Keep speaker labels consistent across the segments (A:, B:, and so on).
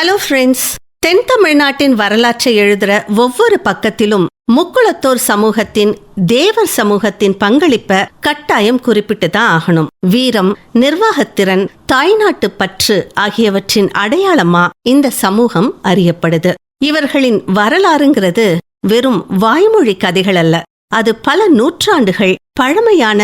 A: Hello friends, தென் தமிழ்நாட்டின் வரலாற்றை எழுதுற ஒவ்வொரு பக்கத்திலும் முக்குளத்தோர் சமூகத்தின், தேவர் சமூகத்தின் பங்களிப்ப கட்டாயம் குறிப்பிட்டு தான் ஆகணும். வீரம், நிர்வாகத்திறன், தாய்நாட்டு பற்று ஆகியவற்றின் அடையாளமா இந்த சமூகம் அறியப்படுது. இவர்களின் வரலாறுங்கிறது வெறும் வாய்மொழி கதைகள் அல்ல. அது பல நூற்றாண்டுகள் பழமையான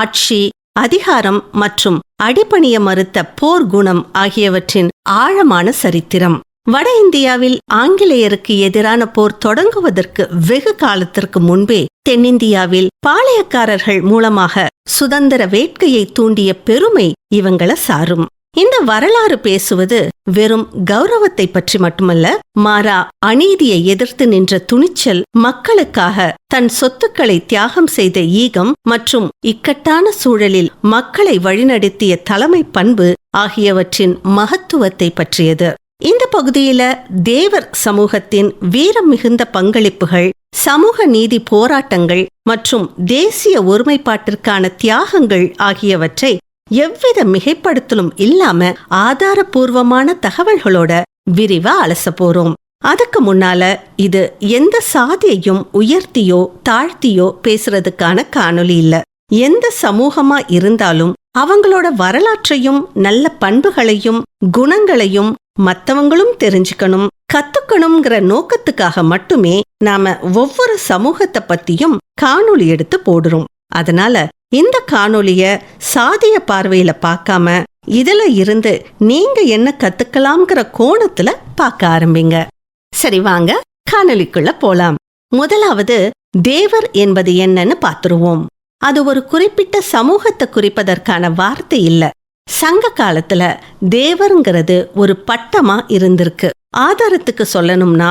A: ஆட்சி, அதிகாரம் மற்றும் அடிபணிய மறுத்த போர் குணம் ஆகியவற்றின் ஆழமான சரித்திரம். வட இந்தியாவில் ஆங்கிலேயருக்கு எதிரான போர் தொடங்குவதற்கு வெகு காலத்திற்கு முன்பே தென்னிந்தியாவில் பாளையக்காரர்கள் மூலமாக சுதந்திர வேட்கையை தூண்டிய பெருமை இவங்கள சாரும். இந்த வரலாறு பேசுவது வெறும் கௌரவத்தை பற்றி மட்டுமல்ல, மாறா அநீதியை எதிர்த்து நின்ற துணிச்சல், மக்களுக்காக தன் சொத்துக்களை தியாகம் செய்த ஈகம் மற்றும் இக்கட்டான சூழலில் மக்களை வழிநடத்திய தலைமை பண்பு ஆகியவற்றின் மகத்துவத்தை பற்றியது. இந்த பகுதியில தேவர் சமூகத்தின் வீரம் மிகுந்த பங்களிப்புகள், சமூக நீதி போராட்டங்கள் மற்றும் தேசிய ஒருமைப்பாட்டிற்கான தியாகங்கள் ஆகியவற்றை எவ்வித மிகைப்படுத்தலும் இல்லாம ஆதாரபூர்வமான தகவல்களோட விரிவா அலச போறோம். அதுக்கு முன்னால இது எந்த சாதியையும் உயர்த்தியோ தாழ்த்தியோ பேசுறதுக்கான காணொலி இல்ல. எந்த சமூகமா இருந்தாலும் அவங்களோட வரலாற்றையும் நல்ல பண்புகளையும் குணங்களையும் மத்தவங்களும் தெரிஞ்சுக்கணும், கத்துக்கணுங்கிற நோக்கத்துக்காக மட்டுமே நாம ஒவ்வொரு சமூகத்தை பத்தியும் காணொலி எடுத்து போடுறோம். அதனால இந்த காணொலிய சாதிய பார்வையில பார்க்காம இதுல இருந்து நீங்க என்ன கத்துக்கலாம்ங்கிற கோணத்துல பார்க்க ஆரம்பிங்க. சரி, வாங்க காணொலிக்குள்ள போலாம். முதலாவது, தேவர் என்பது என்னன்னு பாத்துருவோம். அது ஒரு குறிப்பிட்ட சமூகத்தை குறிப்பதற்கான வார்த்தை இல்ல. சங்க காலத்துல தேவர்ங்கிறது ஒரு பட்டமா இருந்திருக்கு. ஆதாரத்துக்கு சொல்லணும்னா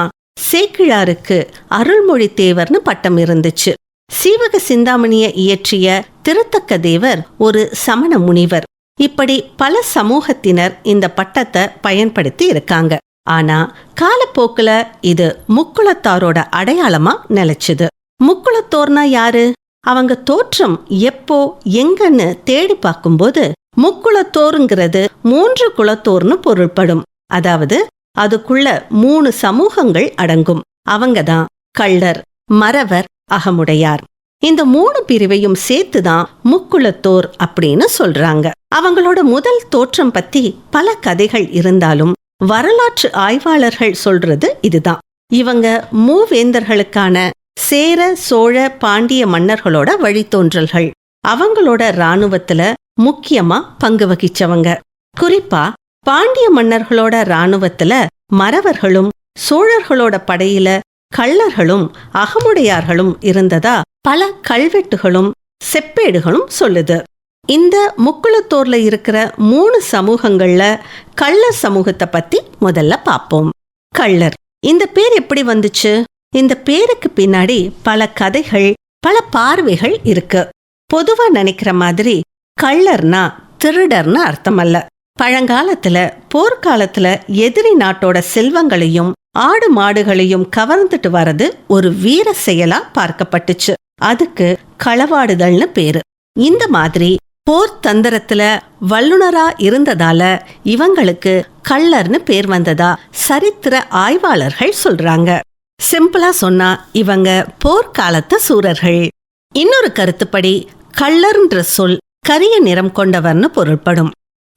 A: சேக்கிழாருக்கு அருள்மொழி தேவர்னு பட்டம் இருந்துச்சு. சீவக சிந்தாமணியை இயற்றிய திருத்தக்க தேவர் ஒரு சமண முனிவர். இப்படி பல சமூகத்தினர் இந்த பட்டத்தை பயன்படுத்தி இருக்காங்க. ஆனா காலப்போக்குல இது முக்குளத்தாரோட அடையாளமா நிலைச்சுது. முக்குளத்தோர்னா யாரு? அவங்க தோற்றம் எப்போ எங்கன்னு தேடி பார்க்கும்போது முக்குளத்தோருங்கிறது 3 குலத்தோர்னு பொருள்படும். அதாவது அதுக்குள்ள 3 சமூகங்கள் அடங்கும். அவங்கதான் கள்ளர், மறவர், அகமுடையார். இந்த 3 பிரிவையும் சேர்த்துதான் முக்குளத்தோர் அப்படின்னு சொல்றாங்க. அவங்களோட முதல் தோற்றம் பத்தி பல கதைகள் இருந்தாலும் வரலாற்று ஆய்வாளர்கள் சொல்றது இதுதான். இவங்க மூவேந்தர்களுக்கான சேர, சோழ, பாண்டிய மன்னர்களோட வழித்தோன்றல்கள். அவங்களோட இராணுவத்துல முக்கியமா பங்கு வகிச்சவங்க. குறிப்பா பாண்டிய மன்னர்களோட இராணுவத்துல மறவர்களும், சோழர்களோட படையில கள்ளர்களும் அகமுடையார்களும் இருந்ததா பல கல்வெட்டுகளும் செப்பேடுகளும் சொல்லுது. இந்த முக்குளத்தோர்ல இருக்கிற 3 சமூகங்கள்ல கள்ளர் சமூகத்தை பத்தி முதல்ல பாப்போம். கள்ளர், இந்த பேர் எப்படி வந்துச்சு? இந்த பேருக்கு பின்னாடி பல கதைகள், பல பார்வைகள் இருக்கு. பொதுவா நினைக்கிற மாதிரி கள்ளர்னா திருடர்னு அர்த்தம் அல்ல. பழங்காலத்துல போர்க்காலத்துல எதிரி நாட்டோட செல்வங்களையும் ஆடு மாடுகளையும் கவர்ந்துட்டு வரது ஒரு வீர செயலா பார்க்கப்பட்டுச்சு. அதுக்கு களவாடுதல்னு பேரு. இந்த மாதிரி போர் தந்திரத்துல வல்லுனரா இருந்ததால இவங்களுக்கு கள்ளர்னு பேர் வந்ததா சரித்திர ஆய்வாளர்கள் சொல்றாங்க. சிம்பிளா சொன்னா இவங்க போர்க்காலத்து சூரர்கள். இன்னொரு கருத்துப்படி கள்ளர்ன்ற சொல் கரிய நிறம் கொண்டவர்னு பொருள்படும்.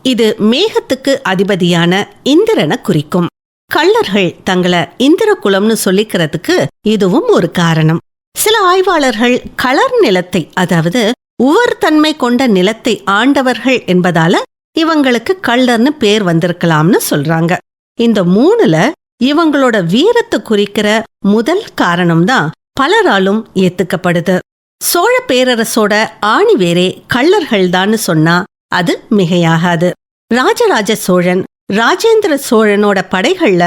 A: இது மேகத்துக்கு அதிபதியான இந்திரனை குறிக்கும். கள்ளர்கள் தங்களை இந்திர குலம்னு சொல்லிக்கிறதுக்கு இதுவும் ஒரு காரணம். சில ஆய்வாளர்கள் களர் நிலத்தை, அதாவது உவர் தன்மை கொண்ட நிலத்தை ஆண்டவர்கள் என்பதால இவங்களுக்கு கள்ளர்னு பேர் வந்திருக்கலாம்னு சொல்றாங்க. இந்த 3ல இவங்களோட வீரத்தை குறிக்கிற முதல் காரணம்தான் பலராலும் ஏத்துக்கப்படுது. சோழ பேரரசோட ஆணிவேரே கள்ளர்கள் தான் சொன்னா அது மிகையாகாது. ராஜராஜ சோழன், ராஜேந்திர சோழனோட படைகள்ல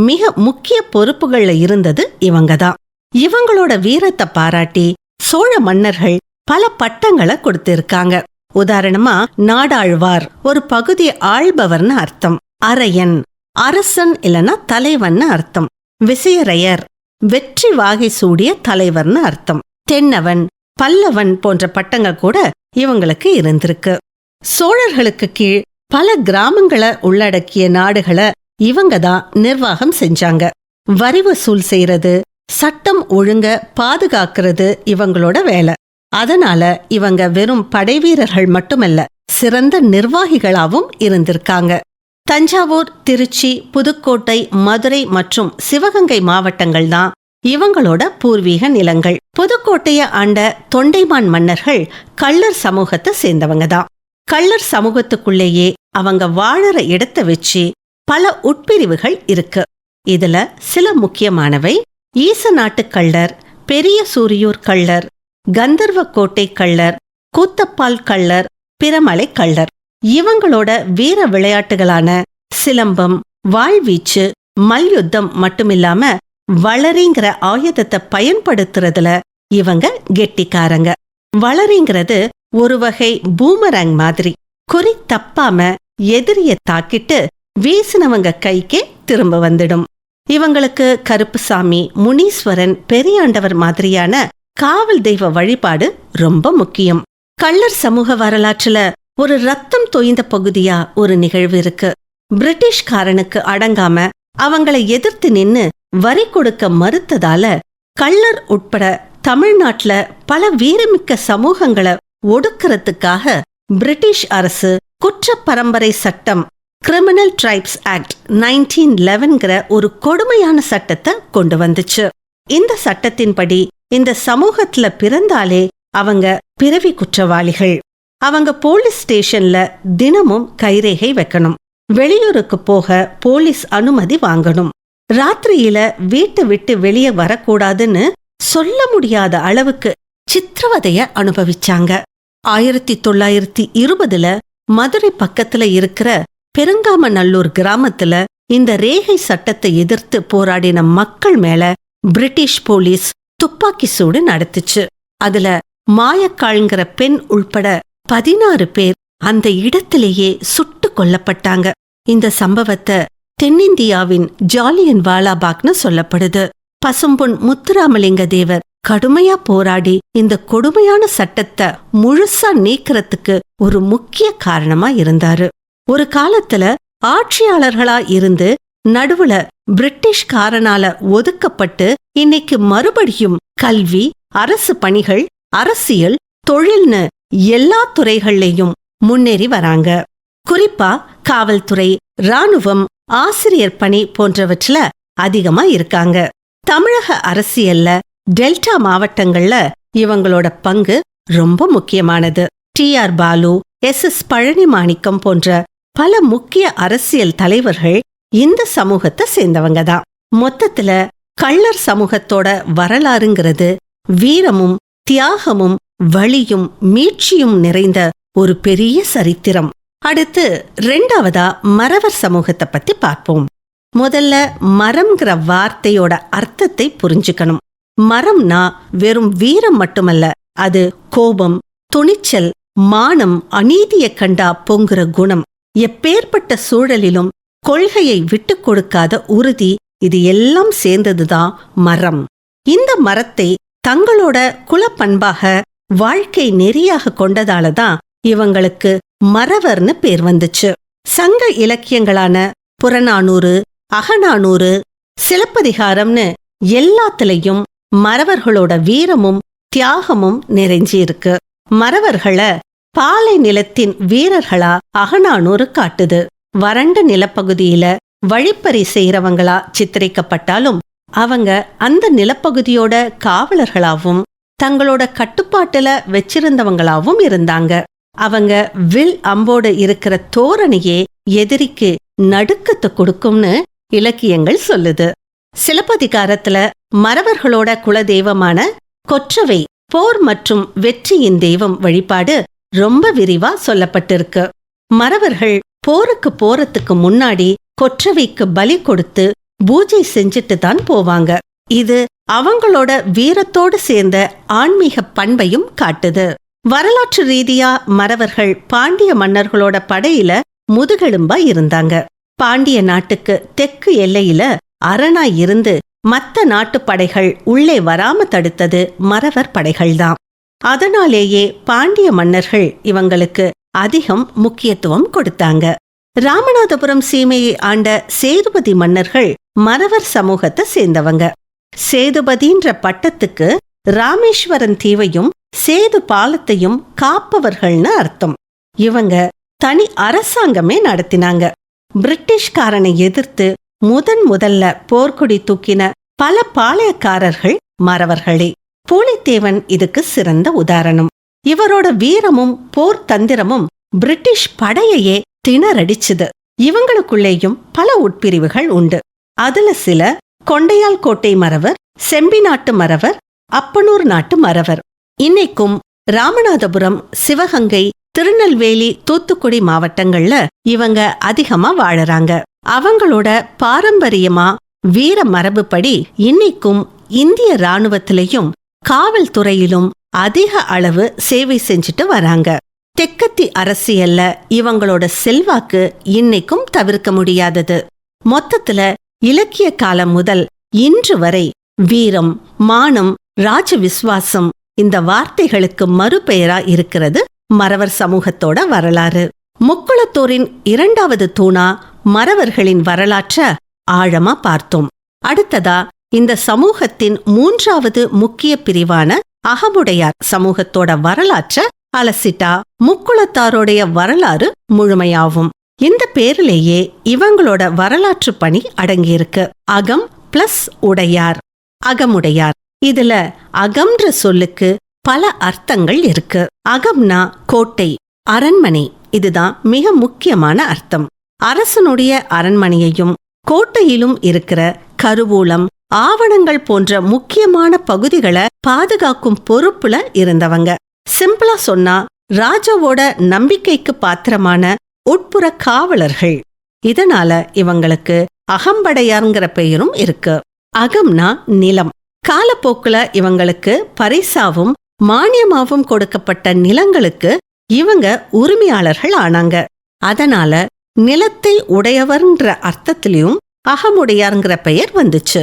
A: மிக முக்கிய பொறுப்புகள்ல இருந்தது இவங்கதான். இவங்களோட வீரத்தை பாராட்டி சோழ மன்னர்கள் பல பட்டங்களை கொடுத்திருக்காங்க. உதாரணமா நாடாழ்வார் ஒரு பகுதி ஆள்பவர்னு அர்த்தம். அரையன் அரசன் இல்லனா தலைவன்னு அர்த்தம். விசயரையர் வெற்றி வாகை சூடிய தலைவர்னு அர்த்தம். தென்னவன், பல்லவன் போன்ற பட்டங்கள் கூட இவங்களுக்கு இருந்திருக்கு. சோழர்களுக்கு கீழ் பல கிராமங்களை உள்ளடக்கிய நாடுகளை இவங்க தான் நிர்வாகம் செஞ்சாங்க. வரி வசூல் செய்யறது, சட்டம் ஒழுங்க பாதுகாக்கிறது இவங்களோட வேலை. அதனால இவங்க வெறும் படைவீரர்கள் மட்டுமல்ல, சிறந்த நிர்வாகிகளாவும் இருந்திருக்காங்க. தஞ்சாவூர், திருச்சி, புதுக்கோட்டை, மதுரை மற்றும் சிவகங்கை மாவட்டங்கள் தான் இவங்களோட பூர்வீக நிலங்கள். புதுக்கோட்டைய ஆண்ட தொண்டைமான் மன்னர்கள் கள்ளர் சமூகத்தை சேர்ந்தவங்க தான். கள்ளர் சமூகத்துக்குள்ளேயே அவங்க வாழற இடத்தை வச்சு பல உட்பிரிவுகள் இருக்கு. இதுல சில முக்கியமானவை: ஈச நாட்டு கள்ளர், பெரிய சூரியூர் கள்ளர், கந்தர்வக்கோட்டை கள்ளர், கூத்தப்பால் கள்ளர், பிரமலை கள்ளர். இவங்களோட வீர விளையாட்டுகளான சிலம்பம், வாழ்வீச்சு, மல்யுத்தம் மட்டுமில்லாம வளரிங்கிற ஆயுதத்தை பயன்படுத்துறதுல இவங்க கெட்டிக்காரங்க. வளரிங்கிறது ஒரு வகை பூமரங் மாதிரி. குறி தப்பாம எதிரிய தாக்கிட்டு வீசினவங்க கைக்கே திரும்ப வந்துடும். இவங்களுக்கு கருப்புசாமி, முனீஸ்வரன், பெரியாண்டவர் மாதிரியான காவல் தெய்வ வழிபாடு ரொம்ப முக்கியம். கள்ளர் சமூக வரலாற்றுல ஒரு ரத்தம் தோய்ந்த பகுதியா ஒரு நிகழ்வு இருக்கு. பிரிட்டிஷ்காரனுக்கு அடங்காம அவங்களை எதிர்த்து நின்னு வரி கொடுக்க மறுத்ததால கள்ளர் உட்பட தமிழ்நாட்டுல பல வீரமிக்க சமூகங்களை ஒடுக்கிறதுக்காக பிரிட்டிஷ் அரசு குற்ற பரம்பரை சட்டம், கிரிமினல் ட்ரைப்ஸ் ஆக்ட் 1911ங்கிற ஒரு கொடுமையான சட்டத்தை கொண்டு வந்துச்சு. இந்த சட்டத்தின்படி இந்த சமூகத்துல பிறந்தாலே அவங்க பிறவி குற்றவாளிகள். அவங்க போலீஸ் ஸ்டேஷன்ல தினமும் கைரேகை வைக்கணும். வெளியூருக்கு போக போலீஸ் அனுமதி வாங்கணும். ராத்திரியில வீட்டை விட்டு வெளியே வரக்கூடாதுன்னு சொல்ல முடியாத அளவுக்கு சித்திரவதைய அனுபவிச்சாங்க. 1920 மதுரை பக்கத்துல இருக்கிற பெருங்காமநல்லூர் கிராமத்துல இந்த ரேகை சட்டத்தை எதிர்த்து போராடின மக்கள் மேல பிரிட்டிஷ் போலீஸ் துப்பாக்கி சூடு நடத்துச்சு. அதுல மாயக்காள்ங்கிற பெண் உள்பட 16 பேர் அந்த இடத்திலேயே சுட்டு கொல்லப்பட்டாங்க. இந்த சம்பவத்தை தென்னிந்தியாவின் ஜாலியன் வாலாபாக்னு சொல்லப்படுது. பசும்பொன் முத்துராமலிங்க தேவர் கடுமையா போராடி இந்த கொடுமையான சட்டத்தை முழுசா நீக்கிறதுக்கு ஒரு முக்கிய காரணமா இருந்தாரு. ஒரு காலத்துல ஆட்சியாளர்களா இருந்து நடுவுல பிரிட்டிஷ்காரனால ஒதுக்கப்பட்டு இன்னைக்கு மறுபடியும் கல்வி, அரசு பணிகள், அரசியல், தொழில்னு எல்லா துறைகள்லயும் முன்னேறி வராங்க. குறிப்பா காவல்துறை, ராணுவம், ஆசிரியர் பணி போன்றவற்றில அதிகமா இருக்காங்க. தமிழக அரசியல்ல டெல்டா மாவட்டங்கள்ல இவங்களோட பங்கு ரொம்ப முக்கியமானது. டி.ஆர். பாலு, எஸ்.எஸ். பழனிமாணிக்கம் போன்ற பல முக்கிய அரசியல் தலைவர்கள் இந்த சமூகத்தை சேர்ந்தவங்க தான். மொத்தத்துல கள்ளர் சமூகத்தோட வரலாறுங்கிறது வீரமும் தியாகமும் வலியும் மீட்சியும் நிறைந்த ஒரு பெரிய சரித்திரம். அடுத்து 2வதா மறவர் சமூகத்தை பத்தி பார்ப்போம். முதல்ல மரம்ங்கிற வார்த்தையோட அர்த்தத்தை புரிஞ்சுக்கணும். மரம்னா வெறும் வீரம் மட்டுமல்ல, அது கோபம், துணிச்சல், மானம், அநீதியை கண்டா பொங்குற குணம், எப்பேற்பட்ட சூழலிலும் கொள்கையை விட்டு கொடுக்காத உறுதி, இது எல்லாம் சேர்ந்ததுதான் மரம். இந்த மரத்தை தங்களோட குலப்பண்பாக வாழ்க்கை நெறியாக கொண்டதாலதான் இவங்களுக்கு மறவர்னு பேர் வந்துச்சு. சங்க இலக்கியங்களான புறநானூறு, அகநானூறு, சிலப்பதிகாரம்னு எல்லாத்துலயும் மறவர்களோட வீரமும் தியாகமும் நிறைஞ்சி இருக்கு. மறவர்களை பாலை நிலத்தின் வீரர்களா அகநானூறு காட்டுது. வறண்ட நிலப்பகுதியில வழிப்பறி செய்யறவங்களா சித்தரிக்கப்பட்டாலும் அவங்க அந்த நிலப்பகுதியோட காவலர்களாவும் தங்களோட கட்டுப்பாட்டுல வச்சிருந்தவங்களாவும் இருந்தாங்க. அவங்க வில் அம்போடு இருக்கிற தோரணையே எதிரிக்கு நடுக்கத்தை கொடுக்கும்னு இலக்கியங்கள் சொல்லுது. சிலப்பதிகாரத்துல மறவர்களோட குலதெய்வமான கொற்றவை, போர் மற்றும் வெற்றியின் தெய்வம் வழிபாடு ரொம்ப விரிவா சொல்லப்பட்டிருக்கு. மறவர்கள் போருக்கு போறதுக்கு முன்னாடி கொற்றவைக்கு பலி கொடுத்து பூஜை செஞ்சுட்டு தான் போவாங்க. இது அவங்களோட வீரத்தோடு சேர்ந்த ஆன்மீக பண்பையும் காட்டுது. வரலாற்று ரீதியா மறவர்கள் பாண்டிய மன்னர்களோட படையில முதுகெலும்பா இருந்தாங்க. பாண்டிய நாட்டுக்கு தெற்கு எல்லையில அரணாய் இருந்து மத்த நாட்டு படைகள் உள்ளே வராம தடுத்தது மறவர் படைகள்தான். அதனாலேயே பாண்டிய மன்னர்கள் இவங்களுக்கு அதிகம் முக்கியத்துவம் கொடுத்தாங்க. ராமநாதபுரம் சீமையை ஆண்ட சேதுபதி மன்னர்கள் மறவர் சமூகத்தை சேர்ந்தவங்க. சேதுபதின்ற பட்டத்துக்கு ராமேஸ்வரன் தீவையும் சேது பாலத்தையும் காப்பவர்கள்னு அர்த்தம். இவங்க தனி அரசாங்கமே நடத்தினாங்க. பிரிட்டிஷ்காரனை எதிர்த்து முதல்ல போர்க்கொடி தூக்கின பல பாளையக்காரர்கள் மறவர்களே. பூலித்தேவன் இதுக்கு சிறந்த உதாரணம். இவரோட வீரமும் போர் தந்திரமும் பிரிட்டிஷ் படையையே திணறடிச்சுது. இவங்களுக்குள்ளேயும் பல உட்பிரிவுகள் உண்டு. அதுல சில கொண்டையால் கோட்டை மறவர், செம்பி நாட்டு மறவர், அப்பனூர் நாட்டு மறவர். இன்னைக்கும் ராமநாதபுரம், சிவகங்கை, திருநெல்வேலி, தூத்துக்குடி மாவட்டங்கள்ல இவங்க அதிகமா வாழறாங்க. அவங்களோட பாரம்பரியமா வீர மரபுப்படி இன்னைக்கும் இந்திய ராணுவத்திலையும் காவல்துறையிலும் அதிக அளவு சேவை செஞ்சுட்டு வராங்க. தெக்கத்தி அரசியல்ல இவங்களோட செல்வாக்கு இன்னைக்கும் தவிர்க்க முடியாதது. மொத்தத்துல இலக்கிய காலம் முதல் இன்று வரை வீரம், மானம், ராஜ விசுவாசம் இந்த வார்த்தைகளுக்கு மறுபெயரா இருக்கிறது மறவர் சமூகத்தோட வரலாறு. முக்குளத்தோரின் இரண்டாவது தூணா மறவர்களின் வரலாற்ற ஆழமா பார்த்தோம். அடுத்ததா இந்த சமூகத்தின் மூன்றாவது முக்கிய பிரிவான அகமுடையார் சமூகத்தோட வரலாற்ற அலசிட்டா முக்குளத்தாரோடைய வரலாறு முழுமையாகும். இந்த பேரிலேயே இவங்களோட வரலாற்று பணி அடங்கியிருக்கு. அகம் பிளஸ் உடையார், அகமுடையார். இதுல அகம்ன்ற சொல்லுக்கு பல அர்த்தங்கள் இருக்கு. அகம்னா கோட்டை, அரண்மனை. இதுதான் மிக முக்கியமான அர்த்தம். அரசனுடைய அரண்மனையையும் கோட்டையிலும் இருக்கிற கருவூலம், ஆவணங்கள் போன்ற முக்கியமான பகுதிகளை பாதுகாக்கும் பொறுப்புல இருந்தவங்க. சிம்பிளா சொன்னா ராஜாவோட நம்பிக்கைக்கு பாத்திரமான உட்புற காவலர்கள். இதனால இவங்களுக்கு அகம்படையார்ங்கிற பெயரும் இருக்கு. அகம்னா நிலம். காலப்போக்குல இவங்களுக்கு பரிசாவும் மானியமாவும் கொடுக்கப்பட்ட நிலங்களுக்கு இவங்க உரிமையாளர்கள் ஆனாங்க. அதனால நிலத்தை உடையவர்ன்ற அர்த்தத்திலையும் அகமுடையார்ங்கிற பெயர் வந்துச்சு.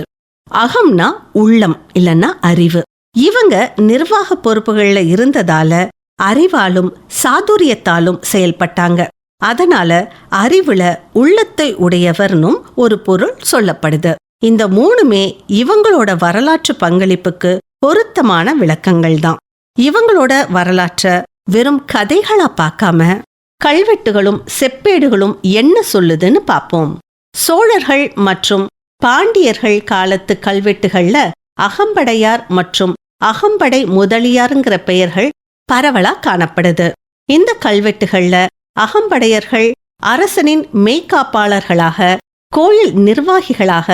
A: அகம்னா உள்ளம், இல்லன்னா அறிவு. இவங்க நிர்வாக பொறுப்புகள்ல இருந்ததால அறிவாலும் சாதுரியத்தாலும் செயல்பட்டாங்க. அதனால அறிவுல உள்ளத்தை உடையவர்னும் ஒரு பொருள் சொல்லப்படுது. இந்த மூணுமே இவங்களோட வரலாற்று பங்களிப்புக்கு பொருத்தமான விளக்கங்கள் தான். இவங்களோட வரலாற்ற வெறும் கதைகளா பார்க்காம கல்வெட்டுகளும் செப்பேடுகளும் என்ன சொல்லுதுன்னு பார்ப்போம். சோழர்கள் மற்றும் பாண்டியர்கள் காலத்து கல்வெட்டுகள்ல அகம்படையார் மற்றும் அகம்படை முதலியாருங்கிற பெயர்கள் பரவலா காணப்படுது. இந்த கல்வெட்டுகள்ல அகம்படையர்கள் அரசனின் மெய்காப்பாளர்களாக, கோயில் நிர்வாகிகளாக,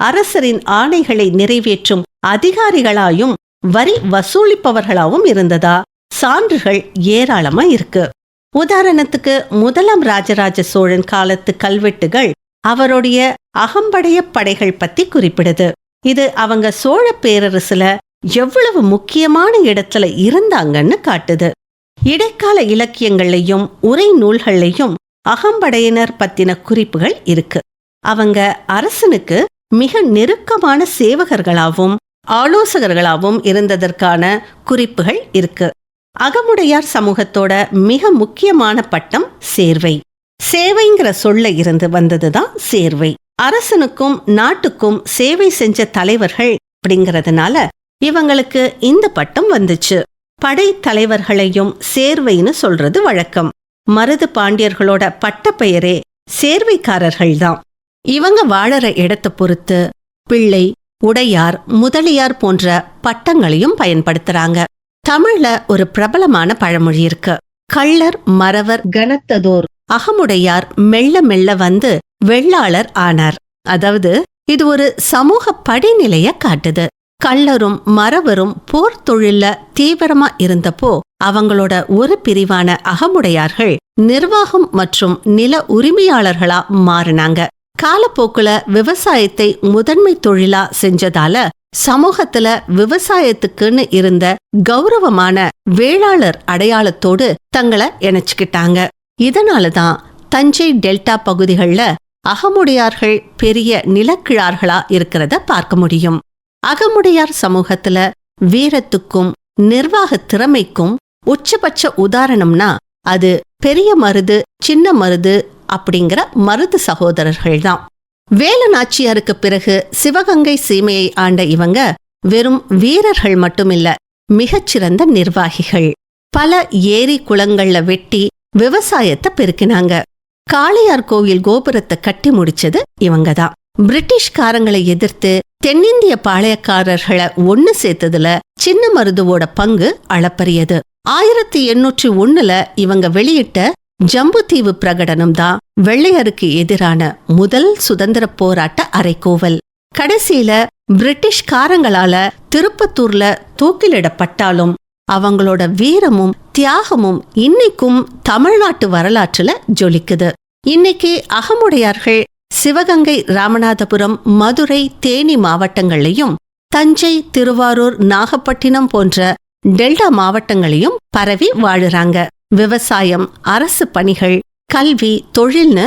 A: அரசரின் ஆணைகளை நிறைவேற்றும் அதிகாரிகளாயும் வரி வசூலிப்பவர்களாவும் இருந்ததா சான்றுகள் ஏராளமா இருக்கு. உதாரணத்துக்கு முதலாம் ராஜராஜ சோழன் காலத்து கல்வெட்டுகள் அவருடைய அகம்படைய படைகள் பத்தி குறிப்பிடுது. இது அவங்க சோழ பேரரசுல எவ்வளவு முக்கியமான இடத்துல இருந்தாங்கன்னு காட்டுது. இடைக்கால இலக்கியங்கள்லையும் உரை நூல்கள்லையும் அகம்படையினர் பத்தின குறிப்புகள் இருக்கு. அவங்க அரசனுக்கு மிக நெருக்கமான சேவகர்களாவும் ஆலோசகர்களாவும் இருந்ததற்கான குறிப்புகள் இருக்கு. அகமுடையார் சமூகத்தோட மிக முக்கியமான பட்டம் சேர்வை. சேவைங்கிற சொல்ல இருந்து வந்ததுதான் சேர்வை. அரசனுக்கும் நாட்டுக்கும் சேவை செஞ்ச தலைவர்கள் அப்படிங்கறதுனால இவங்களுக்கு இந்த பட்டம் வந்துச்சு. படை தலைவர்களையும் சேர்வைன்னு சொல்றது வழக்கம். மருது பாண்டியர்களோட பட்டப்பெயரே சேர்வைக்காரர்கள்தான். இவங்க வாழற இடத்தை பொறுத்து பிள்ளை, உடையார், முதலியார் போன்ற பட்டங்களையும் பயன்படுத்துறாங்க. தமிழ்ல ஒரு பிரபலமான பழமொழி இருக்கு. கள்ளர் மறவர் கனத்ததோர், அகமுடையார் மெல்ல மெல்ல வந்து வெள்ளாளர் ஆனார். அதாவது இது ஒரு சமூக படிநிலைய காட்டுது. கள்ளரும் மறவரும் போர் தொழில்ல தீவிரமா இருந்தப்போ அவங்களோட ஒரு பிரிவான அகமுடையார்கள் நிர்வாகம் மற்றும் நில உரிமையாளர்களா மாறினாங்க. காலப்போக்குல விவசாயத்தை முதன்மை தொழிலா செஞ்சதால சமூகத்துல விவசாயத்துக்குன்னு இருந்த கௌரவமான வேளாளர் அடையாளத்தோடு தங்களை இணைச்சுக்கிட்டாங்க. இதனாலதான் தஞ்சை டெல்டா பகுதிகள்ல அகமுடையார்கள் பெரிய நிலக்கிழார்களா இருக்கிறத பார்க்க முடியும். அகமுடையார் சமூகத்துல வீரத்துக்கும் நிர்வாக திறமைக்கும் உச்சபட்ச உதாரணம்னா அது பெரிய மருது, சின்ன மருது, அப்படிங்கிற மருது சகோதரர்கள் தான். வேலு நாச்சியாருக்கு பிறகு சிவகங்கை சீமையை ஆண்ட இவங்க வெறும் வீரர்கள் மட்டுமில்ல, மிகச்சிறந்த நிர்வாகிகள். பல ஏரி குளங்கள்ல வெட்டி விவசாயத்தை பெருக்கினாங்க. காளையார் கோவில் கோபுரத்தை கட்டி முடிச்சது இவங்கதான். பிரிட்டிஷ்காரங்களை எதிர்த்து தென்னிந்திய பாளையக்காரர்களை ஒன்னு சேர்த்ததுல சின்ன மருதுவோட பங்கு அளப்பரியது. 1801 இவங்க வெளியிட்ட ஜம்புதீவு பிரகடனம் தான் வெள்ளையருக்கு எதிரான முதல் சுதந்திர போராட்ட அறைகூவல். கடைசியில பிரிட்டிஷ்காரங்களால திருப்பத்தூர்ல தூக்கிலிடப்பட்டாலும் அவங்களோட வீரமும் தியாகமும் இன்னைக்கும் தமிழ்நாட்டு வரலாற்றுல ஜொலிக்குது. இன்னைக்கு அகமுடையார்கள் சிவகங்கை, ராமநாதபுரம், மதுரை, தேனி மாவட்டங்களையும் தஞ்சை, திருவாரூர், நாகப்பட்டினம் போன்ற டெல்டா மாவட்டங்களையும் பரவி வாழுறாங்க. விவசாயம், அரசு பணிகள், கல்வி, தொழில்னு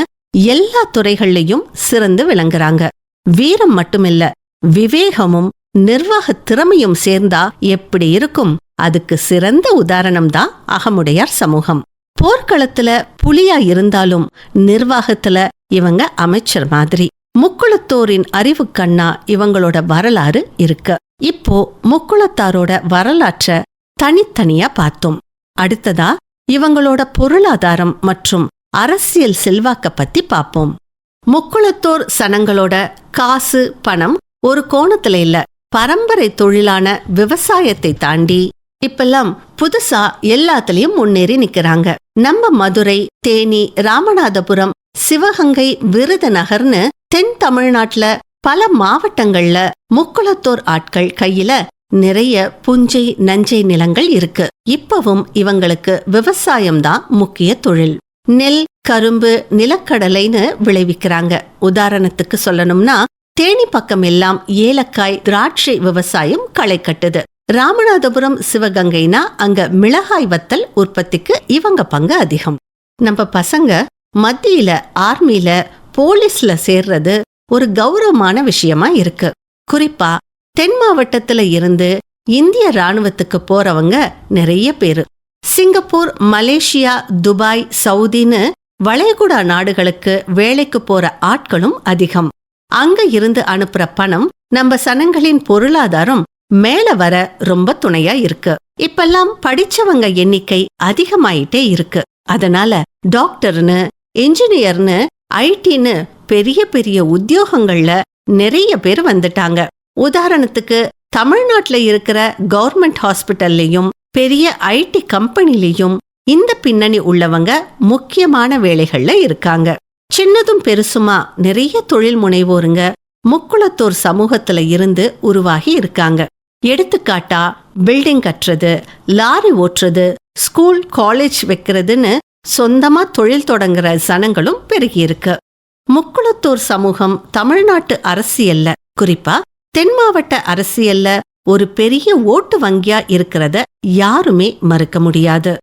A: எல்லா துறைகள்லயும் சிறந்து விளங்குறாங்க. வீரம் மட்டுமில்ல, விவேகமும் நிர்வாக திறமையும் சேர்ந்தா எப்படி இருக்கும்? அதுக்கு சிறந்த உதாரணம்தான் அகமுடையார் சமூகம். போர்க்களத்துல புலியா இருந்தாலும் நிர்வாகத்துல இவங்க அமைச்சர் மாதிரி. முக்குளத்தோரின் அறிவு கண்ணா இவங்களோட வரலாறு இருக்கு. இப்போ முக்குளத்தாரோட வரலாற்ற தனித்தனியா பார்த்தோம். அடுத்ததா இவங்களோட பொருளாதாரம் மற்றும் அரசியல் செல்வாக்க பத்தி பார்ப்போம். முக்குளத்தோர் சனங்களோட காசு, பணம் ஒரு கோணத்துல இல்ல, பரம்பரை தொழிலான விவசாயத்தை தாண்டி இப்பெல்லாம் புதுசா எல்லாத்துலயும் முன்னேறி நிக்கிறாங்க. நம்ம மதுரை, தேனி, ராமநாதபுரம், சிவகங்கை, விருதுநகர்னு தென் தமிழ்நாட்டுல பல மாவட்டங்கள்ல முக்குளத்தோர் ஆட்கள் கையில நிறைய புஞ்சை, நஞ்சை நிலங்கள் இருக்கு. இப்பவும் இவங்களுக்கு விவசாயம்தான் முக்கிய தொழில். நெல், கரும்பு, நிலக்கடலைன்னு விளைவிக்கிறாங்க. உதாரணத்துக்கு சொல்லணும்னா தேனி பக்கம் எல்லாம் ஏலக்காய், திராட்சை விவசாயம் களை கட்டுது. ராமநாதபுரம், சிவகங்கைனா அங்க மிளகாய் வத்தல் உற்பத்திக்கு இவங்க பங்கு அதிகம். நம்ம பசங்க மத்தியில ஆர்மில, போலீஸ்ல சேர்றது ஒரு கௌரவமான விஷயமா இருக்கு. குறிப்பா தென் மாவட்டத்துல இருந்து இந்திய ராணுவத்துக்கு போறவங்க நிறைய பேரு. சிங்கப்பூர், மலேசியா, துபாய், சவுதின்னு வளைகுடா நாடுகளுக்கு வேலைக்கு போற ஆட்களும் அதிகம். அங்க இருந்து அனுப்புற பணம் நம்ம சனங்களின் பொருளாதாரம் மேல வர ரொம்ப துணையா இருக்கு. இப்பெல்லாம் படிச்சவங்க எண்ணிக்கை அதிகமாயிட்டே இருக்கு. அதனால டாக்டர்னு, இன்ஜினியர்னு, ஐடின்னு பெரிய பெரிய உத்தியோகங்கள்ல நிறைய பேர் வந்துட்டாங்க. உதாரணத்துக்கு தமிழ்நாட்டுல இருக்கிற கவர்மெண்ட் ஹாஸ்பிட்டல்லையும் பெரிய ஐடி கம்பெனிலையும் இந்த பின்னணி உள்ளவங்க முக்கியமான வேலைகள்ல இருக்காங்க. சின்னதும் பெருசுமா நிறைய தொழில் முனைவோருங்க முக்குளத்தோர் சமூகத்துல இருந்து உருவாகி இருக்காங்க. எடுத்துக்காட்டா பில்டிங் கட்டுறது, லாரி ஓட்டுறது, ஸ்கூல், காலேஜ் வைக்கிறதுன்னு சொந்தமா தொழில் தொடங்குற சனங்களும் பெருகியிருக்கு. முக்குளத்தோர் சமூகம் தமிழ்நாட்டு அரசியல்ல, குறிப்பா தென் மாவட்ட அரசியல்ல ஒரு பெரிய ஓட்டு வங்கியா இருக்கிறத யாருமே மறுக்க முடியாது.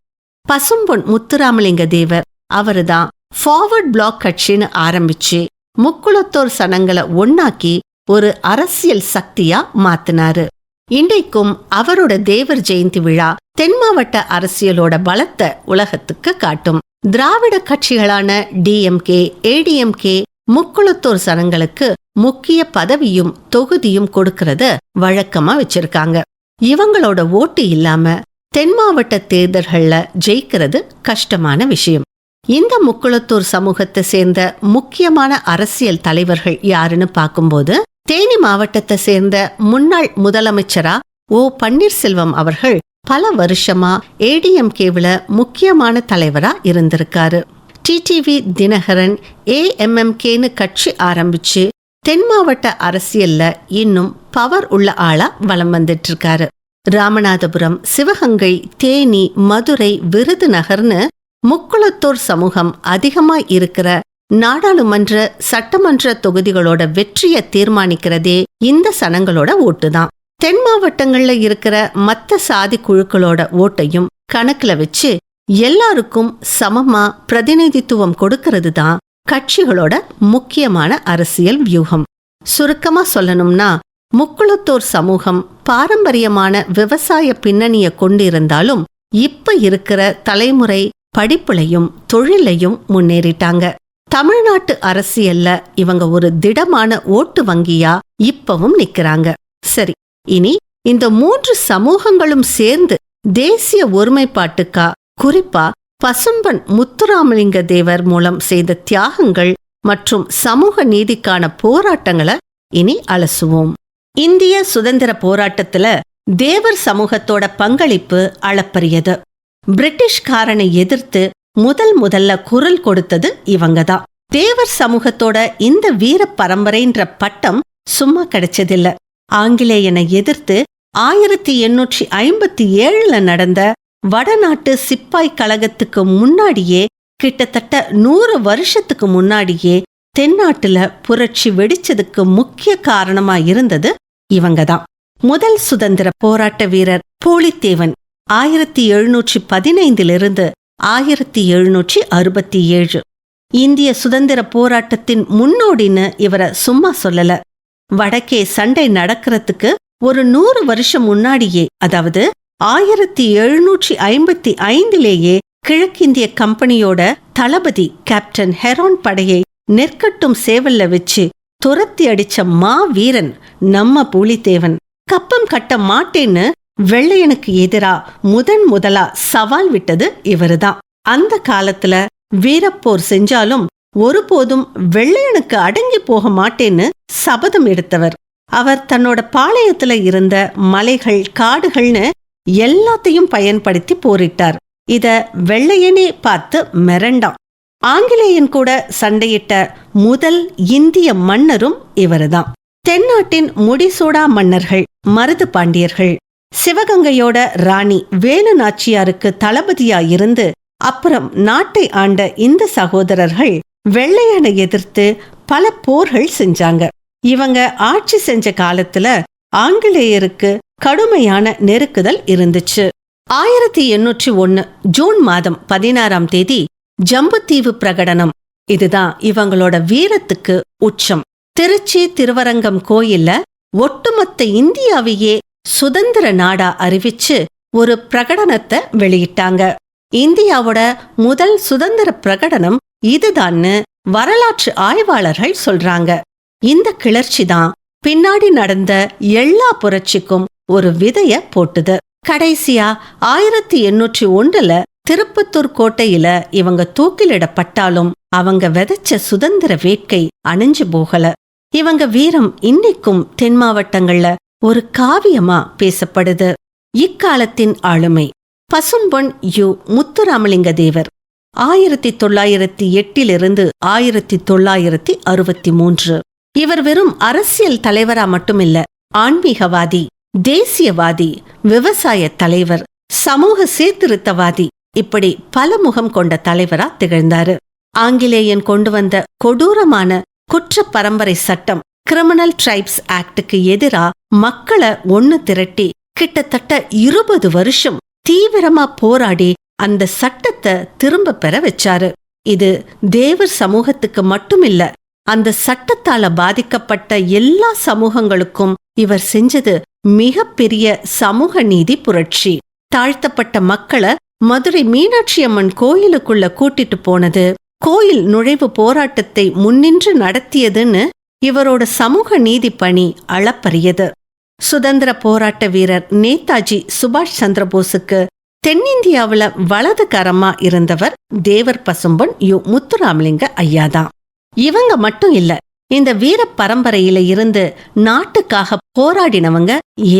A: பசும்பொன் முத்துராமலிங்க தேவர் அவருதான் ஃபார்வர்ட் பிளாக் கட்சின்னு ஆரம்பிச்சு முக்குளத்தோர் சனங்களை ஒன்னாக்கி ஒரு அரசியல் சக்தியா மாத்தினாரு. இன்றைக்கும் அவரோட தேவர் ஜெயந்தி விழா தென் மாவட்ட அரசியலோட பலத்தை உலகத்துக்கு காட்டும். திராவிட கட்சிகளான டிஎம்கே, ஏடிஎம்கே முக்குளத்தோர் சனங்களுக்கு முக்கிய பதவியும் தொகுதியும் கொடுக்கறத வழக்கமா வச்சிருக்காங்க. இவங்களோட ஓட்டு இல்லாம தென் மாவட்ட தேர்தல்கள்ல ஜெயிக்கிறது கஷ்டமான விஷயம். இந்த முக்குளத்தோர் சமூகத்தை சேர்ந்த முக்கியமான அரசியல் தலைவர்கள் யாருன்னு பார்க்கும்போது, தேனி மாவட்டத்தை சேர்ந்த முன்னாள் முதலமைச்சரா ஓ பன்னீர்செல்வம் அவர்கள் பல வருஷமா ஏடிஎம்கேவில முக்கியமான தலைவரா இருந்திருக்காரு. டிடிவி தினகரன் ஏஎம்எம்கேன்னு கட்சி ஆரம்பிச்சு தென் மாவட்ட அரசியல்ல இன்னும் பவர் உள்ள ஆளா வலம் வந்துட்டு இருக்காரு. ராமநாதபுரம், சிவகங்கை, தேனி, மதுரை, விருதுநகர்னு முக்குளத்தோர் சமூகம் அதிகமா இருக்கிற நாடாளுமன்ற, சட்டமன்ற தொகுதிகளோட வெற்றியை தீர்மானிக்கிறதே இந்த சனங்களோட ஓட்டுதான். தென் மாவட்டங்கள்ல இருக்கிற மத்த சாதி குழுக்களோட ஓட்டையும் கணக்குல வச்சு எல்லாருக்கும் சமமா பிரதிநிதித்துவம் கொடுக்கிறது தான் கட்சிகளோட முக்கியமான அரசியல் வியூகம். சுருக்கமா சொல்லணும்னா, முக்குளத்தோர் சமூகம் பாரம்பரியமான விவசாய பின்னணிய கொண்டிருந்தாலும் இப்ப இருக்கிற தலைமுறை படிப்புலையும் தொழிலையும் முன்னேறிட்டாங்க. தமிழ்நாட்டு அரசியல்ல இவங்க ஒரு திடமான ஓட்டு வங்கியா இப்பவும் நிக்கிறாங்க. சரி, இனி இந்த 3 சமூகங்களும் சேர்ந்து தேசிய ஒருமைப்பாட்டுக்கா, குறிப்பா பசும்பன் முத்துராமலிங்க தேவர் மூலம் செய்த தியாகங்கள் மற்றும் சமூக நீதிக்கான போராட்டங்களை இனி அலசுவோம். இந்திய சுதந்திர போராட்டத்துல தேவர் சமூகத்தோட பங்களிப்பு அளப்பரியது. பிரிட்டிஷ்காரனை எதிர்த்து முதல்ல குரல் கொடுத்தது இவங்கதான். தேவர் சமூகத்தோட இந்த வீர பரம்பரைன்ற பட்டம் சும்மா கிடைச்சதில்ல. ஆங்கிலேயனை எதிர்த்து 1857 நடந்த வடநாட்டு சிப்பாய் கழகத்துக்கு முன்னாடியே, கிட்டத்தட்ட 100 வருஷத்துக்கு முன்னாடியே தென்னாட்டுல புரட்சி வெடிச்சதுக்கு முக்கிய காரணமா இருந்தது இவங்கதான். முதல் சுதந்திர போராட்ட வீரர் பூலித்தேவன் 1715 1767. இந்திய சுதந்திர போராட்டத்தின் முன்னோடின்னு இவரை சும்மா சொல்லல. வடக்கே சண்டை நடக்கிறதுக்கு ஒரு 100 வருஷம் முன்னாடியே, அதாவது 1755 கிழக்கிந்திய கம்பெனியோட தளபதி கேப்டன் ஹெரான் படையை நெற்கட்டும் சேவல்ல வச்சு துரத்தி அடிச்ச மா வீரன் நம்ம பூலித்தேவன். கப்பம் கட்ட மாட்டேன்னு வெள்ளையனுக்கு எதிரா முதலா சவால் விட்டது இவருதான். அந்த காலத்துல வீரப்போர் செஞ்சாலும் ஒருபோதும் வெள்ளையனுக்கு அடங்கி போக மாட்டேன்னு சபதம் எடுத்தவர். அவர் தன்னோட பாளையத்துல இருந்த மலைகள், காடுகள்னு எல்லாத்தையும் பயன்படுத்தி போரிட்டார். இத வெள்ளையனே பார்த்து மிரண்டான். ஆங்கிலேயன் கூட சண்டையிட்ட முதல் இந்திய மன்னரும் இவருதான். தென்னாட்டின் முடிசூடா மன்னர்கள் மருது பாண்டியர்கள், சிவகங்கையோட ராணி வேலு நாச்சியாருக்கு தளபதியா இருந்து அப்புறம் நாட்டை ஆண்ட இந்த சகோதரர்கள் வெள்ளையனை எதிர்த்து பல போர்கள் செஞ்சாங்க. இவங்க ஆட்சி செஞ்ச காலத்துல ஆங்கிலேயருக்கு கடுமையான நெருக்குதல் இருந்துச்சு. 1801 ஜூன் மாதம் 16 ஜம்புத்தீவு பிரகடனம். இதுதான் இவங்களோட வீரத்துக்கு உச்சம். திருச்சி திருவரங்கம் கோயில்ல ஒட்டுமொத்த இந்தியாவையே சுதந்திர நாடா அறிவிச்சு ஒரு பிரகடனத்தை வெளியிட்டாங்க. இந்தியாவோட முதல் சுதந்திர பிரகடனம் இதுதான்னு வரலாற்று ஆய்வாளர்கள் சொல்றாங்க. இந்த கிளர்ச்சி தான் பின்னாடி நடந்த எல்லா புரட்சிக்கும் ஒரு விதைய போட்டுது. கடைசியா 1801 திருப்பத்தூர் கோட்டையில இவங்க தூக்கிலிடப்பட்டாலும் அவங்க விதைச்ச சுதந்திர வேட்கை அணிஞ்சு போகல. இவங்க வீரம் இன்னைக்கும் தென் மாவட்டங்கள்ல ஒரு காவியமா பேசப்படுது. இக்காலத்தின் ஆளுமை பசும்பொன் முத்துராமலிங்க தேவர் 1908 1963. இவர் வெறும் அரசியல் தலைவரா மட்டுமில்ல, ஆன்மீகவாதி, தேசியவாதி, விவசாய தலைவர், சமூக சீர்திருத்தவாதி, இப்படி பல முகம் கொண்ட தலைவரா திகழ்ந்தாரு. ஆங்கிலேயன் கொண்டு வந்த கொடூரமான குற்ற பரம்பரை சட்டம் கிரிமினல் ட்ரைப்ஸ் ஆக்டுக்கு எதிரா மக்களை ஒன்னு திரட்டி கிட்டத்தட்ட 20 வருஷம் தீவிரமா போராடி அந்த சட்டத்தை திரும்ப பெற வச்சாரு. இது தேவர் சமூகத்துக்கு மட்டுமில்ல, அந்த சட்டத்தால பாதிக்கப்பட்ட எல்லா சமூகங்களுக்கும் இவர் செஞ்சது மிகப்பெரிய சமூக நீதி புரட்சி. தாழ்த்தப்பட்ட மக்களை மதுரை மீனாட்சி அம்மன் கோயிலுக்குள்ள கூட்டிட்டு போனது, கோயில் நுழைவு போராட்டத்தை முன்னின்று நடத்தியதுன்னு இவரோட சமூக நீதி பணி அளப்பரியது. சுதந்திர போராட்ட வீரர் நேதாஜி சுபாஷ் சந்திரபோஸுக்கு தென்னிந்தியாவுல வலது கரமா இருந்தவர் தேவர் பசும்பொன் முத்துராமலிங்க ஐயாதான். இவங்க மட்டும் இல்ல, இந்த வீர பரம்பரையில இருந்து நாட்டுக்காக போராடினவங்க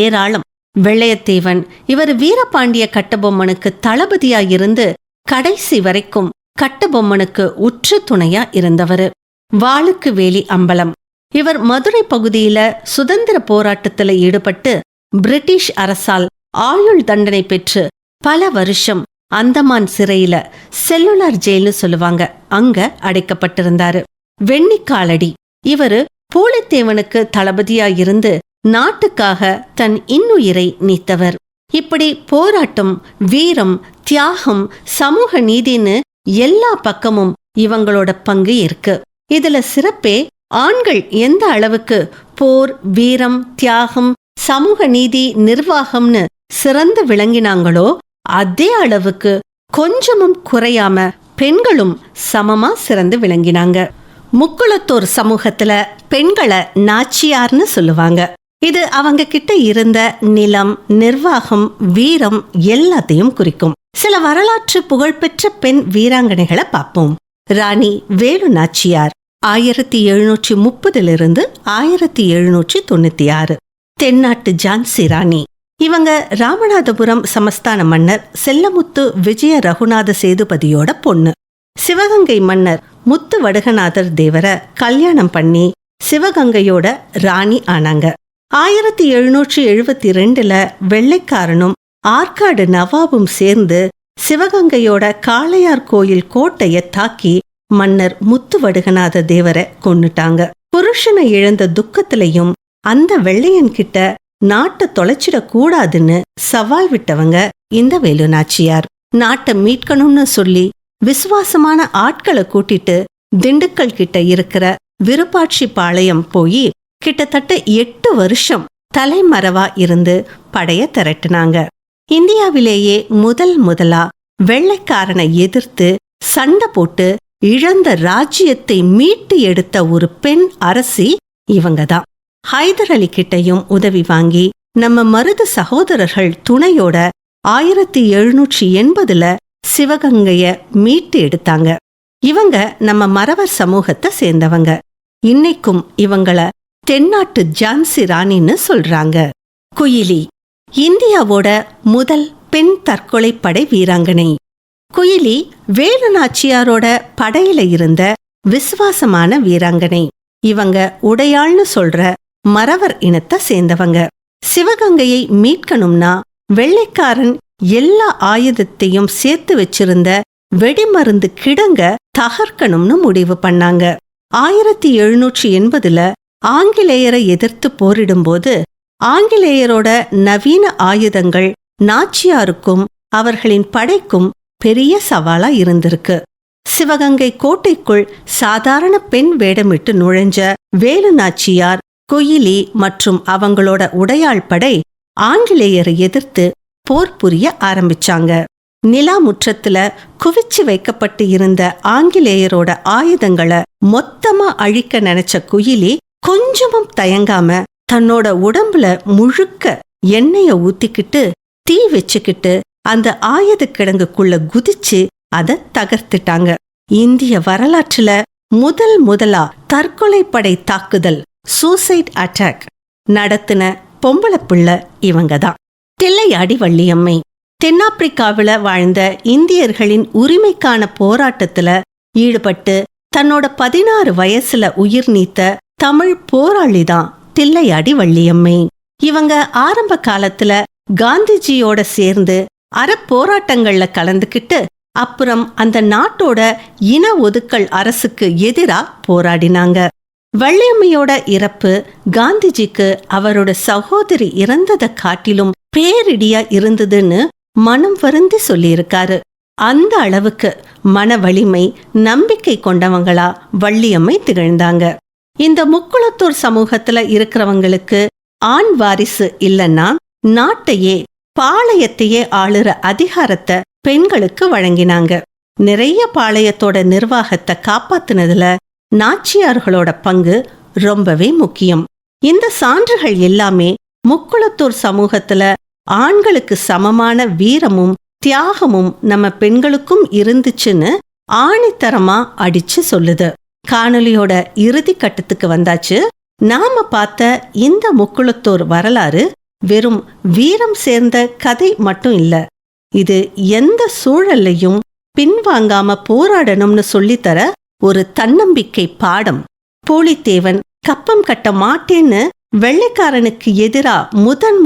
A: ஏராளம். வெள்ளையத்தேவன் இவர் வீரபாண்டிய கட்டபொம்மனுக்கு தளபதியா இருந்து கடைசி வரைக்கும் கட்டபொம்மனுக்கு உற்ற துணையா இருந்தவரு. வாளுக்கு வேலி அம்பலம் இவர் மதுரை பகுதியில சுதந்திர போராட்டத்துல ஈடுபட்டு பிரிட்டிஷ் அரசால் ஆயுள் தண்டனை பெற்று பல வருஷம் அந்தமான் சிறையில, செல்லுலார் ஜெயில்னு சொல்லுவாங்க, அங்க அடைக்கப்பட்டிருந்தாரு. வெண்ணிக்காலடி இவரு பூலித்தேவனுக்கு தளபதியா இருந்து நாட்டுக்காக தன் இன்னுயிரை நீத்தவர். இப்படி போராட்டம், வீரம், தியாகம், சமூக நீதின்னு எல்லா பக்கமும் இவங்களோட பங்கு இருக்கு. இதுல சிறப்பே ஆண்கள் எந்த அளவுக்கு போர், வீரம், தியாகம், சமூக நீதி, நிர்வாகம்னு சிறந்து விளங்கினாங்களோ அதே அளவுக்கு கொஞ்சமும் குறையாம பெண்களும் சமமா சிறந்து விளங்கினாங்க. முக்குளத்தூர் சமூகத்துல பெண்களை நாச்சியார்னு சொல்லுவாங்க. இது அவங்க கிட்ட இருந்த நிலம், நிர்வாகம், வீரம் எல்லாத்தையும் குறிக்கும். சில வரலாற்று புகழ்பெற்ற பெண் வீராங்கனைகளை பார்ப்போம். ராணி வேலு நாச்சியார் 1730 1796. தென்னாட்டு ஜான்சி ராணி. இவங்க ராமநாதபுரம் சமஸ்தான மன்னர் செல்லமுத்து விஜய ரகுநாத சேதுபதியோட பொண்ணு. சிவகங்கை மன்னர் முத்து வடுகநாதர் தேவரை கல்யாணம் பண்ணி சிவகங்கையோட ராணி ஆனாங்க. 1772 வெள்ளைக்காரனும் ஆற்காடு நவாபும் சேர்ந்து சிவகங்கையோட காளையார் கோயில் கோட்டையை தாக்கி மன்னர் முத்து வடுகநாத தேவரை கொன்னுட்டாங்க. புருஷனை இழந்த துக்கத்திலையும் அந்த வெள்ளையன் கிட்ட நாட்டை தொலைச்சிடக் கூடாதுன்னு சவால் விட்டவங்க இந்த வேலு நாச்சியார். நாட்டை மீட்கணும்னு சொல்லி விசுவாசமான ஆட்களை கூட்டிட்டு திண்டுக்கல் கிட்ட இருக்கிற விருப்பாட்சி பாளையம் போய் கிட்டத்தட்ட 8 வருஷம் தலைமறைவா இருந்து படைய திரட்டினாங்க. இந்தியாவிலேயே முதலா வெள்ளைக்காரனை எதிர்த்து சண்டை போட்டு இழந்த ராஜ்யத்தை மீட்டு எடுத்த ஒரு பெண் அரசி இவங்கதான். ஹைதர் அலி கிட்டையும் உதவி வாங்கி நம்ம மருது சகோதரர்கள் துணையோட 1780 சிவகங்கைய மீட்டு எடுத்தாங்க. இவங்க நம்ம மறவர் சமூகத்தை சேர்ந்தவங்க. இன்னைக்கும் இவங்கள தென்னாட்டு ஜான்சி ராணின்னு சொல்றாங்க. குயிலி இந்தியாவோட முதல் பெண் தற்கொலை படை வீராங்கனை. குயிலி வேலு நாச்சியாரோட படையில இருந்த விசுவாசமான வீராங்கனை. இவங்க உடையாள்னு சொல்ற மறவர் இனத்தை சேர்ந்தவங்க. சிவகங்கையை மீட்கணும்னா வெள்ளைக்காரன் எல்லா ஆயுதத்தையும் சேர்த்து வச்சிருந்த வெடிமருந்து கிடங்க தகர்க்கணும்னு முடிவு பண்ணாங்க. 1780 ஆங்கிலேயரை எதிர்த்து போரிடும்போது ஆங்கிலேயரோட நவீன ஆயுதங்கள் நாச்சியாருக்கும் அவர்களின் படைக்கும் பெரிய சவாலா இருந்திருக்கு. சிவகங்கை கோட்டைக்குள் சாதாரண பெண் வேடமிட்டு நுழைஞ்ச வேலு நாச்சியார், குயிலி மற்றும் அவங்களோட உடையாள் படை ஆங்கிலேயரை எதிர்த்து போர் புரிய ஆரம்பிச்சாங்க. நிலா முற்றத்துல குவிச்சு வைக்கப்பட்டு இருந்த ஆங்கிலேயரோட ஆயுதங்களை மொத்தமா அழிக்க நினைச்ச குயிலி கொஞ்சமும் தயங்காம தன்னோட உடம்புல முழுக்க எண்ணெய ஊத்திக்கிட்டு தீ வச்சுக்கிட்டு அந்த ஆயுத கிடங்குக்குள்ள குதிச்சு அதை தகர்த்துட்டாங்க. இந்திய வரலாற்றுல முதலா தற்கொலை படை தாக்குதல், சூசைட் அட்டாக் நடத்தின பொம்பளை பிள்ளை இவங்கதான். தில்லையாடி வள்ளியம்மை தென்னாப்பிரிக்காவில வாழ்ந்த இந்தியர்களின் உரிமைக்கான போராட்டத்துல ஈடுபட்டு தன்னோட 16 வயசுல உயிர் நீத்த தமிழ் போராளிதான் தில்லையாடி வள்ளியம்மை. இவங்க ஆரம்ப காலத்துல காந்திஜியோட சேர்ந்து அறப்போராட்டங்கள்ல கலந்துக்கிட்டு அப்புறம் அந்த நாட்டோட இன ஒதுக்கல் அரசுக்கு எதிரா போராடினாங்க. வள்ளியம்மையோட இறப்பு காந்திஜிக்கு அவரோட சகோதரி இறந்ததை காட்டிலும் பேரிடியா இருந்ததுன்னு மனம் வருந்தி சொல்லியிருக்காரு. அந்த அளவுக்கு மன வலிமை, நம்பிக்கை கொண்டவங்களா வள்ளியம்மை திகழ்ந்தாங்க. இந்த முக்குளத்தூர் சமூகத்துல இருக்கிறவங்களுக்கு ஆண் வாரிசு இல்லைன்னா நாட்டையே பாளையத்தையே ஆளுற அதிகாரத்தை பெண்களுக்கு வழங்கினாங்க. நிறைய பாளையத்தோட நிர்வாகத்தை காப்பாத்துனதுல நாச்சியார்களோட பங்கு ரொம்பவே முக்கியம். இந்த சான்றுகள் எல்லாமே முக்குளத்தூர் சமூகத்துல ஆண்களுக்கு சமமான வீரமும் தியாகமும் நம்ம பெண்களுக்கும் இருந்துச்சுன்னு ஆணித்தரமா அடிச்சு சொல்லுது. காணொலியோட இறுதி கட்டத்துக்கு வந்தாச்சு. நாம பார்த்த இந்த முக்குளத்தூர் வரலாறு வெறும் வீரம் சேர்ந்த கதை மட்டும் இல்ல. இது எந்த சூழல்லையும் பின்வாங்காம போராடணும்னு சொல்லித்தர ஒரு தன்னம்பிக்கை பாடம். பூலித்தேவன் கப்பம் கட்ட மாட்டேன்னு வெள்ளைக்காரனுக்கு எதிரா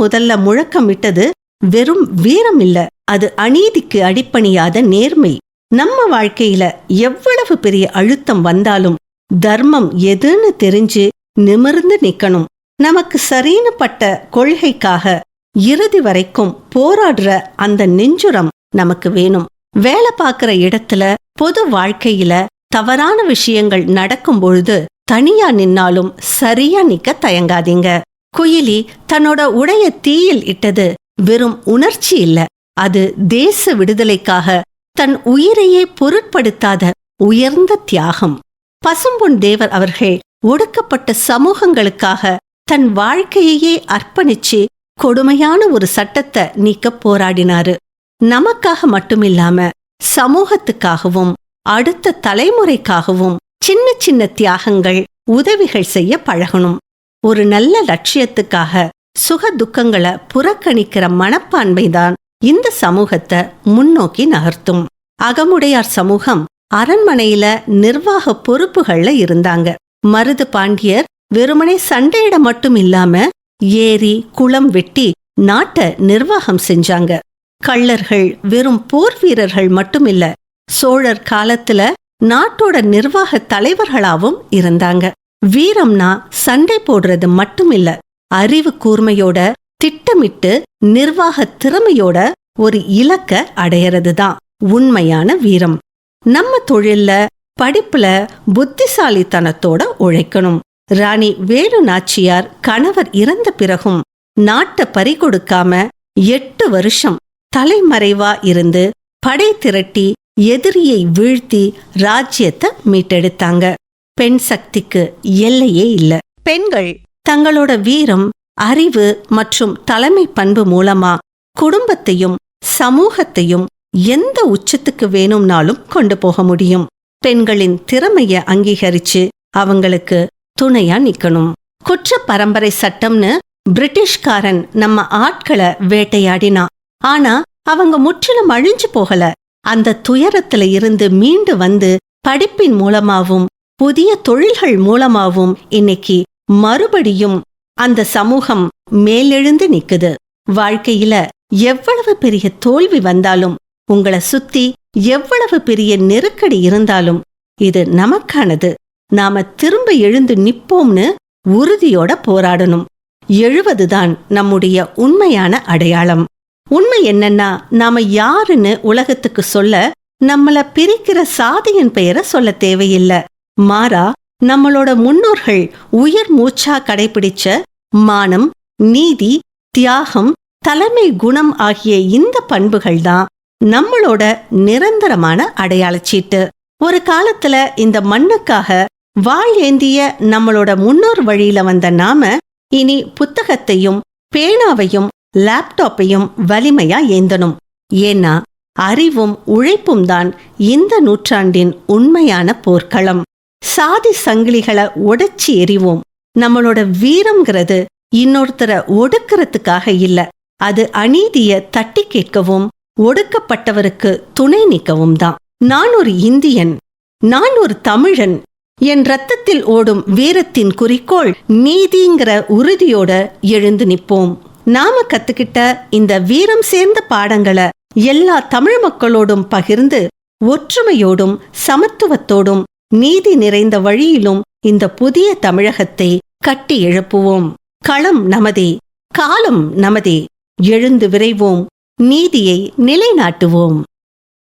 A: முதல்ல முழக்கமிட்டது வெறும் வீரம் இல்ல, அது அநீதிக்கு அடிப்பணியாத நேர்மை. நம்ம வாழ்க்கையில எவ்வளவு பெரிய அழுத்தம் வந்தாலும் தர்மம் எதுன்னு தெரிஞ்சு நிமிர்ந்து நிக்கணும். நமக்கு சரின்னு பட்ட கொள்கைக்காக இறுதி வரைக்கும் போராடுற அந்த நெஞ்சுரம் நமக்கு வேணும். வேலை பார்க்கிற இடத்துல, பொது வாழ்க்கையில தவறான விஷயங்கள் நடக்கும் பொழுது தனியா நின்னாலும் சரியா நிக்க தயங்காதீங்க. குயிலி தன்னோட உடைய தீயில் இட்டது வெறும் உணர்ச்சி இல்ல, அது தேச விடுதலைக்காக தன் உயிரையே பொருட்படுத்தாத உயர்ந்த தியாகம். பசும்பொன் தேவர் அவர்கள் ஒடுக்கப்பட்ட சமூகங்களுக்காக தன் வாழ்க்கையையே அர்ப்பணிச்சு கொடுமையான ஒரு சட்டத்தை நீக்க போராடினாரு. நமக்காக மட்டுமில்லாம சமூகத்துக்காகவும் அடுத்த தலைமுறைக்காகவும் சின்ன சின்ன தியாகங்கள், உதவிகள் செய்ய பழகணும். ஒரு நல்ல லட்சியத்துக்காக சுக துக்கங்களை புறக்கணிக்கிற மனப்பான்மைதான் இந்த சமூகத்தை முன்னோக்கி நகர்த்தும். அகமுடையார் சமூகம் அரண்மனையில நிர்வாக பொறுப்புகள்ல இருந்தாங்க. மருது பாண்டியர் வெறுமனே சண்டையிட மட்டும் இல்லாம ஏரி குளம் வெட்டி நாட்டை நிர்வாகம் செஞ்சாங்க. கள்ளர்கள் வெறும் போர் வீரர்கள் மட்டுமில்ல, சோழர் காலத்துல நாட்டோட நிர்வாக தலைவர்களாவும் இருந்தாங்க. வீரம்னா சண்டை போடுறது மட்டுமில்ல, அறிவு கூர்மையோட திட்டமிட்டு நிர்வாக திறமையோட ஒரு இலக்க அடையறதுதான் உண்மையான வீரம். நம்ம தொழில்ல படிப்புல புத்திசாலித்தனத்தோட உழைக்கணும். ராணி வேலு நாச்சியார் கணவர் இறந்த பிறகும் நாட்டை பறிகொடுக்காம 8 வருஷம் தலைமறைவா இருந்து படை திரட்டி எதிரியை வீழ்த்தி ராஜ்யத்தை மீட்டெடுத்தாங்க. பெண் சக்திக்கு எல்லையே இல்ல. பெண்கள் தங்களோட வீரம், அறிவு மற்றும் தலைமை பண்பு மூலமா குடும்பத்தையும் சமூகத்தையும் எந்த உச்சத்துக்கு வேணும்னாலும் கொண்டு போக முடியும். பெண்களின் திறமைய அங்கீகரிச்சு அவங்களுக்கு துணையா நிக்கணும். குற்ற பரம்பரை சட்டம்னு பிரிட்டிஷ்காரன் நம்ம ஆட்களை வேட்டையாடினா, ஆனா அவங்க முற்றிலும் அழிஞ்சு போகல. அந்த துயரத்துல இருந்து மீண்டு வந்து படிப்பின் மூலமாவும் புதிய தொழில்கள் மூலமாவும் இன்னைக்கு மறுபடியும் அந்த சமூகம் மேலெழுந்து நிக்குது. வாழ்க்கையில எவ்வளவு பெரிய தோல்வி வந்தாலும், உங்களை சுத்தி எவ்வளவு பெரிய நெருக்கடி இருந்தாலும், இது நமக்கானது, நாம திரும்ப எழுந்து நிப்போம்னு உறுதியோட போராடணும். எழுவதுதான் நம்முடைய உண்மையான அடையாளம். உண்மை என்னன்னா, நாம யாருன்னு உலகத்துக்கு சொல்ல நம்மள பிரிக்கிற சாதியின் பெயரை சொல்ல தேவையில்லை. மாறா நம்மளோட முன்னோர்கள் உயிர் மூச்சா கடைபிடிச்ச மானம், நீதி, தியாகம், தலைமை குணம் ஆகிய இந்த பண்புகள் தான் நம்மளோட நிரந்தரமான அடையாளச்சீட்டு. ஒரு காலத்துல இந்த மண்ணுக்காக வாழ் ஏந்திய நம்மளோட முன்னோர் வழியில வந்த நாம இனி புத்தகத்தையும் பேனாவையும் லேப்டாப்பையும் வலிமையா ஏந்தணும். ஏன்னா அறிவும் உழைப்பும் தான் இந்த நூற்றாண்டின் உண்மையான போர்க்களம். சாதி சங்கிலிகளை உடைச்சி எறிவோம். நம்மளோட வீரம்ங்கிறது இன்னொருத்தரை ஒடுக்கிறதுக்காக இல்ல, அது அநீதிய தட்டி கேட்கவும் ஒடுக்கப்பட்டவருக்கு துணை நிற்கவும் தான். நான் ஒரு இந்தியன், நான் ஒரு தமிழன், என் ரத்தத்தில் ஓடும் வீரத்தின் குறிக்கோள் நீதிங்கிற உறுதியோட எழுந்து நிற்போம். நாம கத்துக்கிட்ட இந்த வீரம் சேர்ந்த பாடங்களை எல்லா தமிழ் மக்களோடும் பகிர்ந்து ஒற்றுமையோடும் சமத்துவத்தோடும் நீதி நிறைந்த வழியிலும் இந்த புதிய தமிழகத்தை கட்டி எழுப்புவோம். களம் நமதே, காலம் நமதே. எழுந்து விரைவோம், நீதியை நிலைநாட்டுவோம்.